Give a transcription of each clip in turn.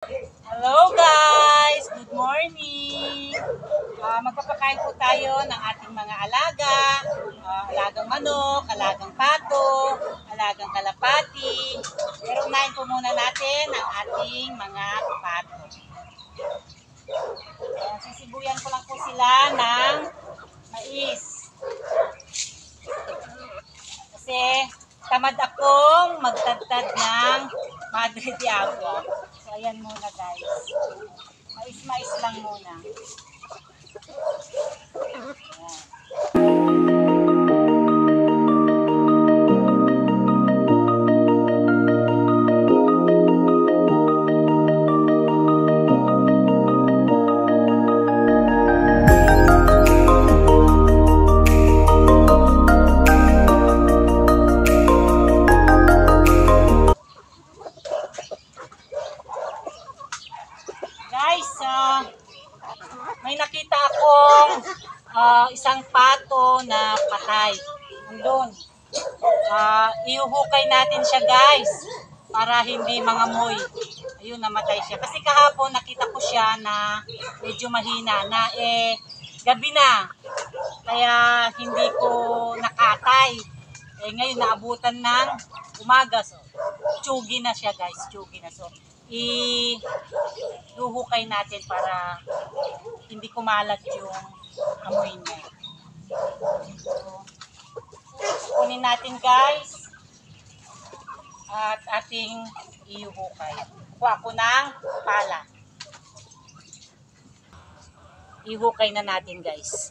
Hello guys! Good morning! Magpapakain po tayo ng ating mga alaga. Alagang manok, alagang pato, alagang kalapati. Pero unahin po muna natin ang ating mga pato. Sisibuyan ko lang po sila ng mais. Kasi tamad akong magtadtad ng Madre de Agua. So, ayan muna guys. Mais-mais lang muna. Ayan. Guys, may nakita akong isang pato na patay. Nandun. Iuhukay natin siya guys para hindi mangamoy. Ayun, namatay siya. Kasi kahapon nakita ko siya na medyo mahina na gabi na. Kaya hindi ko nakatay. Ngayon naabutan ng umaga. So, tsugi na siya guys. Tsugi na. So, ihuhukay natin para hindi kumalat yung amoy niya. So, kunin natin guys at ating ihuhukay. Kuha ko ng pala. Ihukay na natin guys.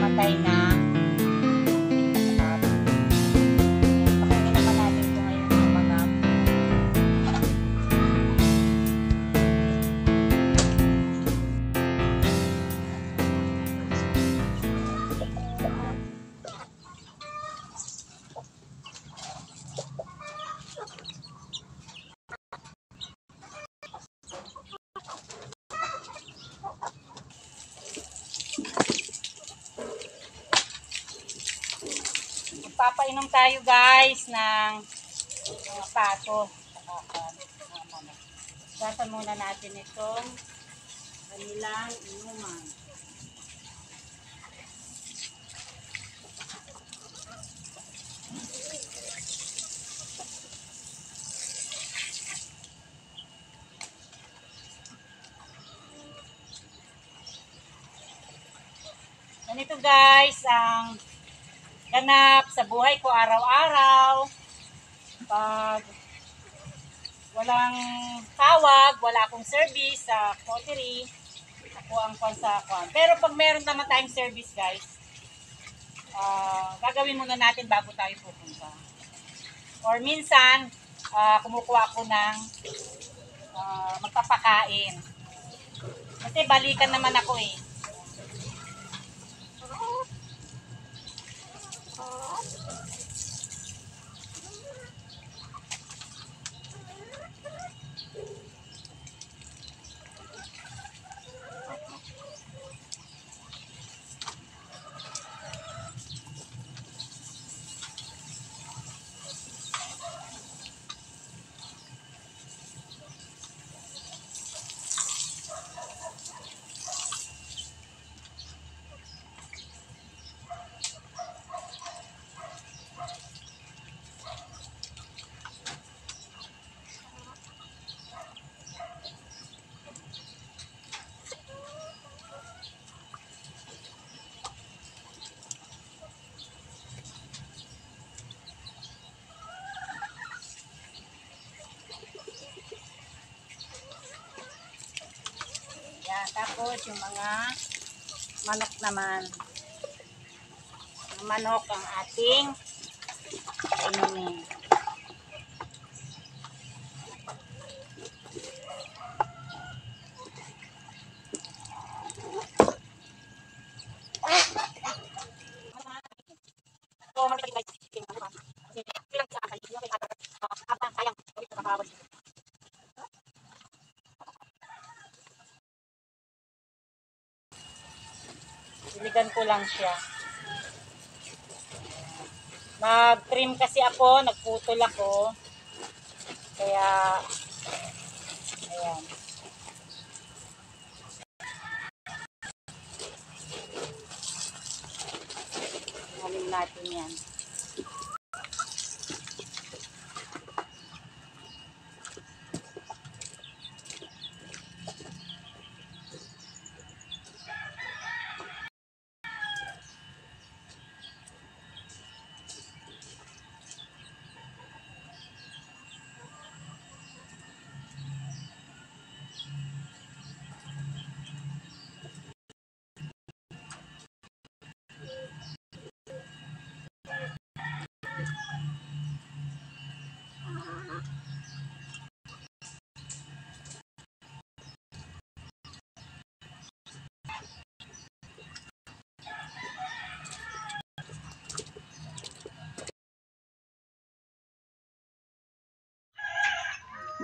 Patay na. Pakunin naman natin ito ngayon ng mga papainom tayo guys ng mga pato. Gatan muna natin itong kanilang inuman. Ganito guys ang ganap sa buhay ko araw-araw. Pag walang tawag, wala akong service sa pottery, ako ang sa kwan. Pero pag meron naman tayong service guys, gagawin muna natin bago tayo pupunta. Or minsan, kumukuha ko ng magpapakain. Kasi balikan naman ako eh. Yan, tapos yung mga manok naman. Ang manok ang ating inumin. Diligan ko lang siya. Nag-trim kasi ako, nagputol ako. Kaya, ayan. Halin natin yan.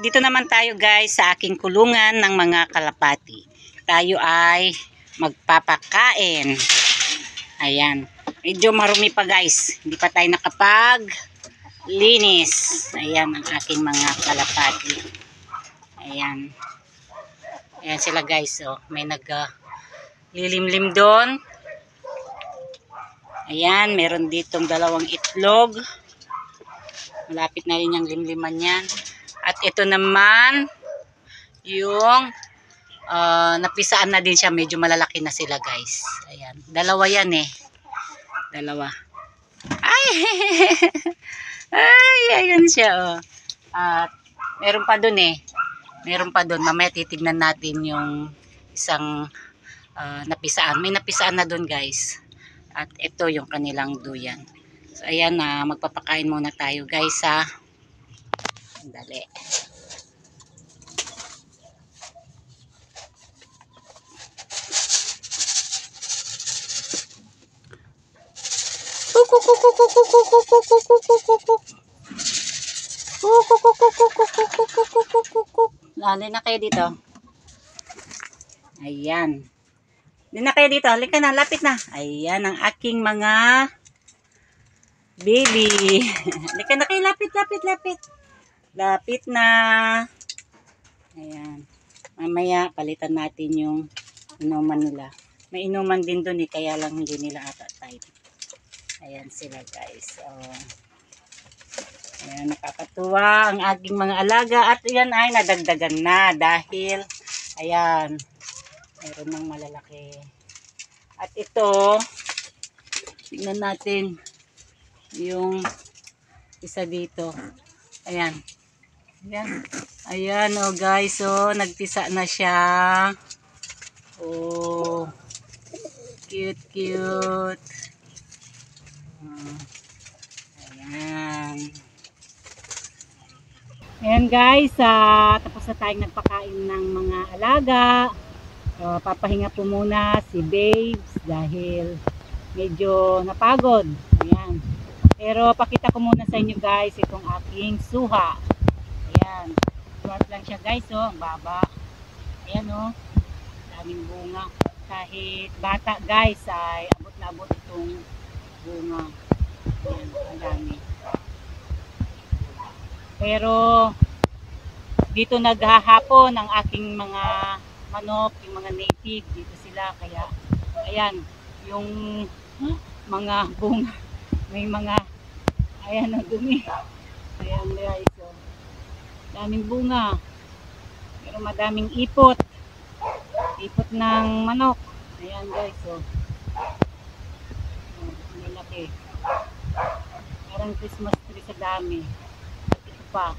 Dito naman tayo guys sa aking kulungan ng mga kalapati. Tayo ay magpapakain. Ayan. Medyo marumi pa guys. Hindi pa tayo nakapag-linis. Ayan ang aking mga kalapati. Ayan. Ayan sila guys. Oh. May lilimlim doon. Ayan. Meron ditong dalawang itlog. Malapit na rin yung limliman yan. At ito naman, yung napisaan na din siya. Medyo malalaki na sila guys. Ayan. Dalawa yan eh. Dalawa. Ay! Ay, ayan siya oh. At meron pa dun eh. Meron pa dun. Mamaya titignan natin yung isang napisaan. May napisaan na dun guys. At ito yung kanilang duyan. So ayan na, magpapakain muna tayo guys ha. Dali. Lalo na kayo dito. Ayan. Hindi na kayo dito. Halika na, lapit na. Ayan ang aking mga baby. Halika na kayo, lapit. Lapit na. Ayan. Mamaya, palitan natin yung inuman nila. May inuman din doon eh, kaya lang hindi nila ata type. Ayan sila guys. Oh. Ayan, nakakatuwa ang aking mga alaga. At yan ay nadagdagan na dahil, ayan, mayroon ng malalaki. At ito, tingnan natin yung isa dito. Ayan. Ayan. Ayan oh guys, oh nagpisa na siya. Oh. Cute. Ayan. Ayan guys, tapos na tayong nagpakain ng mga alaga. Papahinga po muna si Babes dahil medyo napagod. Ayan. Pero pakita ko muna sa inyo guys itong aking suha. Ayan. Short lang siya guys, oh. Ang baba. Ayan, oh. Daming bunga. Kahit bata guys ay abot na abot itong bunga. Ayan, ang dami. Pero dito naghahapon ang aking mga manok, yung mga native dito sila, kaya ayan yung mga bunga, may mga ayan ang dumi. Ayan guys, so, daming bunga, pero madaming ipot ng manok. Ayan guys, so ang laki, parang Christmas tree sa dami. At ito pa,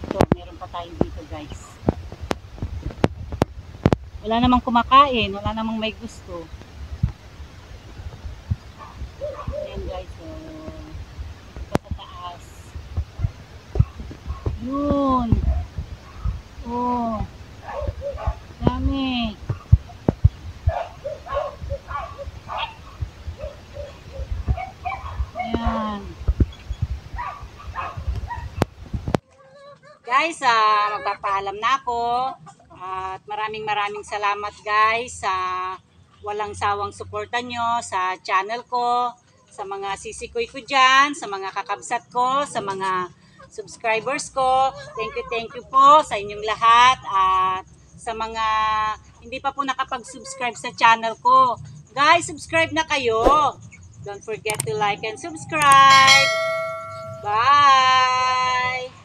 ito meron pa tayo dito guys. Wala namang kumakain, wala namang may gusto. Ayan guys, so ito pa sa taas. Yun. Oh, dami. Ayan. Guys, magpapaalam na ako. At maraming salamat guys sa walang sawang suporta nyo sa channel ko, sa mga sisikoy ko dyan, sa mga kakabsat ko, sa mga subscribers ko. Thank you po sa inyong lahat. At sa mga hindi pa po nakapag-subscribe sa channel ko, guys, subscribe na kayo. Don't forget to like and subscribe. Bye!